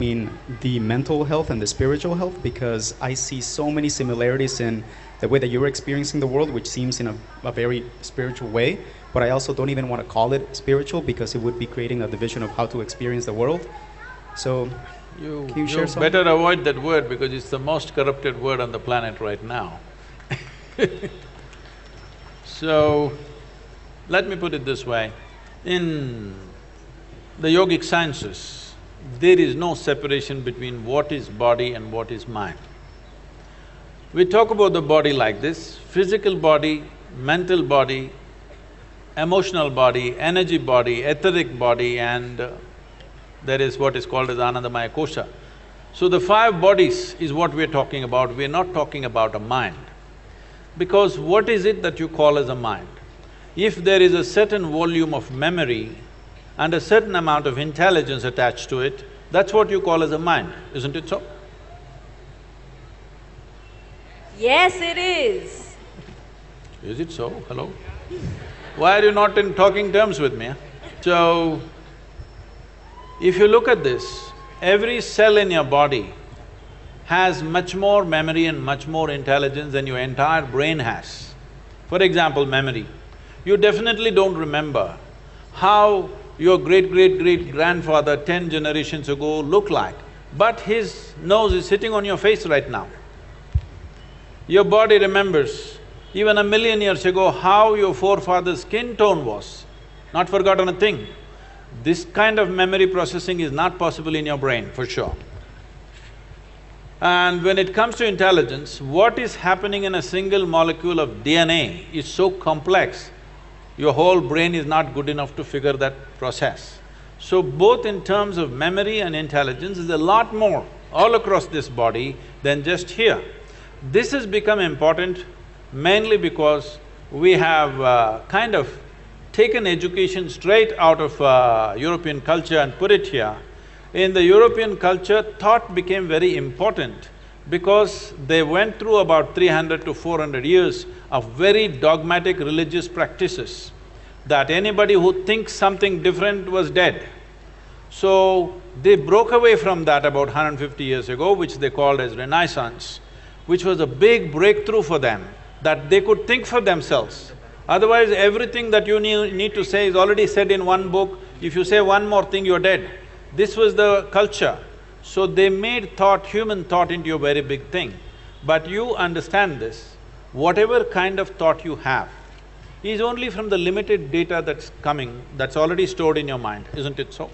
between the mental health and the spiritual health because I see so many similarities in the way that you're experiencing the world, which seems in a very spiritual way, but I also don't even want to call it spiritual because it would be creating a division of how to experience the world. So, can you share something? better avoid that word because it's the most corrupted word on the planet right now. So, let me put it this way. In the yogic sciences, there is no separation between what is body and what is mind. We talk about the body like this: physical body, mental body, emotional body, energy body, etheric body, and there is what is called as Anandamaya Kosha. So the five bodies is what we're talking about, we're not talking about a mind. Because what is it that you call as a mind? If there is a certain volume of memory and a certain amount of intelligence attached to it, that's what you call as a mind, isn't it so? Yes, it is. Is it so? Hello? Why are you not in talking terms with me? Huh? So, if you look at this, every cell in your body has much more memory and much more intelligence than your entire brain has. For example, memory. You definitely don't remember how your great-great-great-grandfather 10 generations ago looked like, but his nose is sitting on your face right now. Your body remembers even 1,000,000 years ago how your forefather's skin tone was, not forgotten a thing. This kind of memory processing is not possible in your brain, for sure. And when it comes to intelligence, what is happening in a single molecule of DNA is so complex, your whole brain is not good enough to figure that process. So both in terms of memory and intelligence, is a lot more all across this body than just here. This has become important mainly because we have kind of taken education straight out of European culture and put it here. In the European culture, thought became very important because they went through about 300 to 400 years of very dogmatic religious practices, that anybody who thinks something different was dead. So, they broke away from that about 150 years ago, which they called as Renaissance, which was a big breakthrough for them, that they could think for themselves. Otherwise, everything that you need to say is already said in one book. If you say one more thing, you're dead. This was the culture. So they made thought, human thought, into a very big thing. But you understand this, whatever kind of thought you have is only from the limited data that's coming, that's already stored in your mind, isn't it so?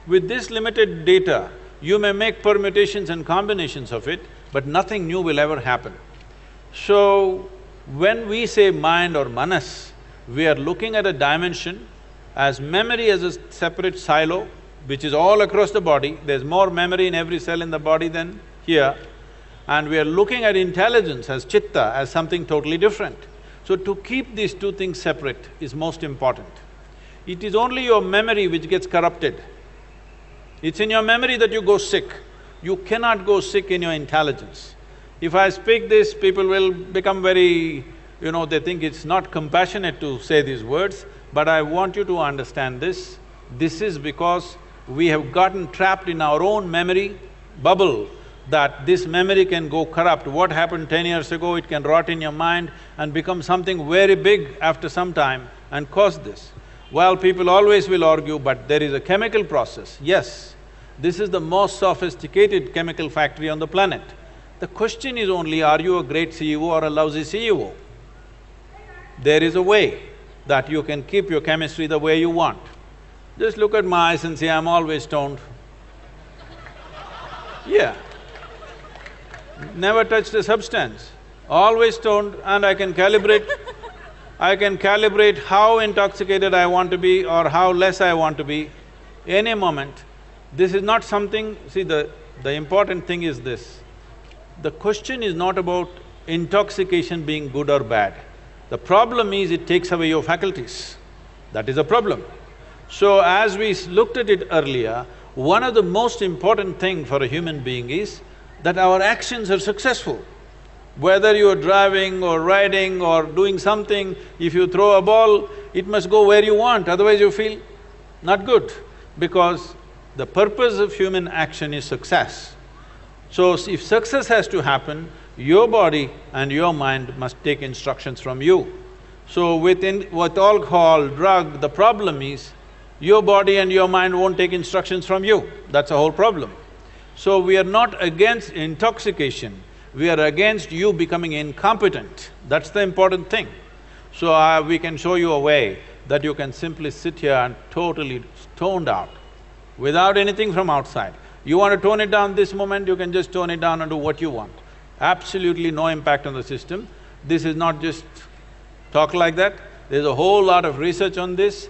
With this limited data, you may make permutations and combinations of it, but nothing new will ever happen. So, when we say mind or manas, we are looking at a dimension as memory as a separate silo, which is all across the body. There's more memory in every cell in the body than here. And we are looking at intelligence as chitta, as something totally different. So to keep these two things separate is most important. It is only your memory which gets corrupted. It's in your memory that you go sick. You cannot go sick in your intelligence. If I speak this, people will become very… they think it's not compassionate to say these words, but I want you to understand this. This is because we have gotten trapped in our own memory bubble, that this memory can go corrupt. What happened 10 years ago, it can rot in your mind and become something very big after some time and cause this. Well, people always will argue, but there is a chemical process. Yes, this is the most sophisticated chemical factory on the planet. The question is only, are you a great CEO or a lousy CEO? There is a way that you can keep your chemistry the way you want. Just look at my eyes and say, I'm always stoned. Yeah. Never touched a substance, always stoned, and I can calibrate how intoxicated I want to be or how less I want to be any moment. This is not something… See, the important thing is this. The question is not about intoxication being good or bad. The problem is it takes away your faculties. That is a problem. So as we looked at it earlier, one of the most important thing for a human being is that our actions are successful. Whether you're driving or riding or doing something, if you throw a ball, it must go where you want, otherwise you feel not good. Because The purpose of human action is success. So if success has to happen, your body and your mind must take instructions from you. So with alcohol, drug, the problem is your body and your mind won't take instructions from you. That's the whole problem. So we are not against intoxication, we are against you becoming incompetent. That's the important thing. So we can show you a way that you can simply sit here and totally stoned out, without anything from outside. You want to tone it down this moment, you can just tone it down and do what you want. Absolutely no impact on the system. This is not just talk like that, there's a whole lot of research on this.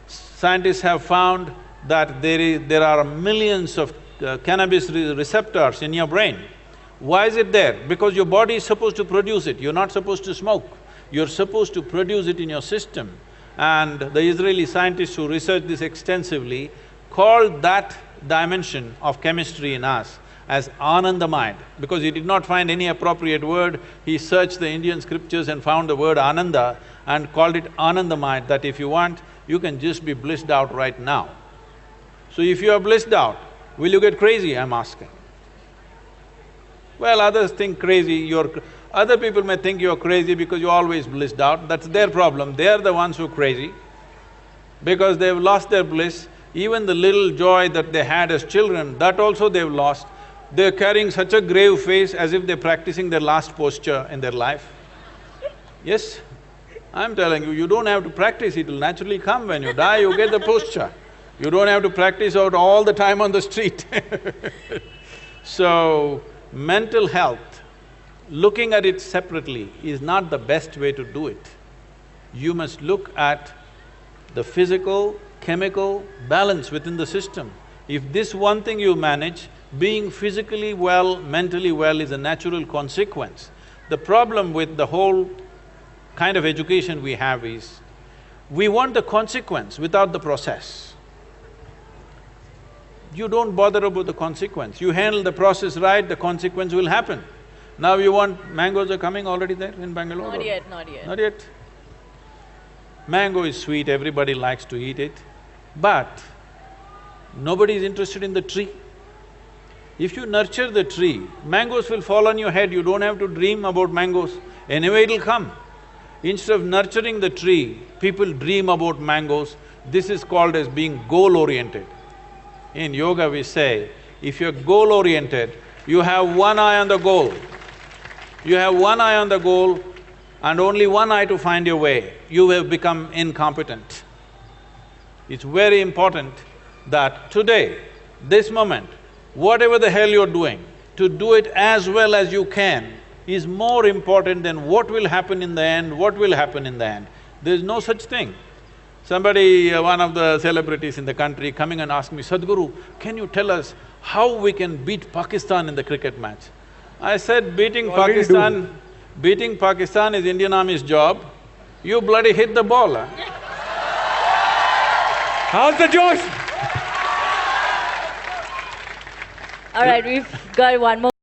Scientists have found that there are millions of cannabis receptors in your brain. Why is it there? Because your body is supposed to produce it, you're not supposed to smoke. You're supposed to produce it in your system. And the Israeli scientists who researched this extensively called that dimension of chemistry in us as Ananda mind. Because he did not find any appropriate word, he searched the Indian scriptures and found the word Ananda and called it Ananda mind, that if you want, you can just be blissed out right now. So if you are blissed out, will you get crazy, I'm asking? Well, others think crazy, other people may think you're crazy because you're always blissed out, that's their problem, they're the ones who are crazy. Because they've lost their bliss, even the little joy that they had as children, that also they've lost. They're carrying such a grave face as if they're practicing their last posture in their life. Yes, I'm telling you, you don't have to practice, it'll naturally come. When you die, you get the posture. You don't have to practice out all the time on the street So, mental health, looking at it separately is not the best way to do it. You must look at the physical, chemical balance within the system. If this one thing you manage, being physically well, mentally well is a natural consequence. The problem with the whole kind of education we have is, we want the consequence without the process. You don't bother about the consequence, you handle the process right, the consequence will happen. Now you want… mangoes are coming already there in Bangalore? Not yet, not yet. Not yet? Mango is sweet, everybody likes to eat it, but nobody is interested in the tree. If you nurture the tree, mangoes will fall on your head, you don't have to dream about mangoes, anyway it'll come. Instead of nurturing the tree, people dream about mangoes. This is called as being goal-oriented. In yoga we say, if you're goal-oriented, you have one eye on the goal. You have one eye on the goal and only one eye to find your way, you have become incompetent. It's very important that today, this moment, whatever the hell you're doing, to do it as well as you can is more important than what will happen in the end, what will happen in the end. There's no such thing. Somebody, one of the celebrities in the country coming and asked me, Sadhguru, can you tell us how we can beat Pakistan in the cricket match? I said, beating Pakistan is Indian Army's job, you bloody hit the ball, huh? How's the Josh? All right, we've got one more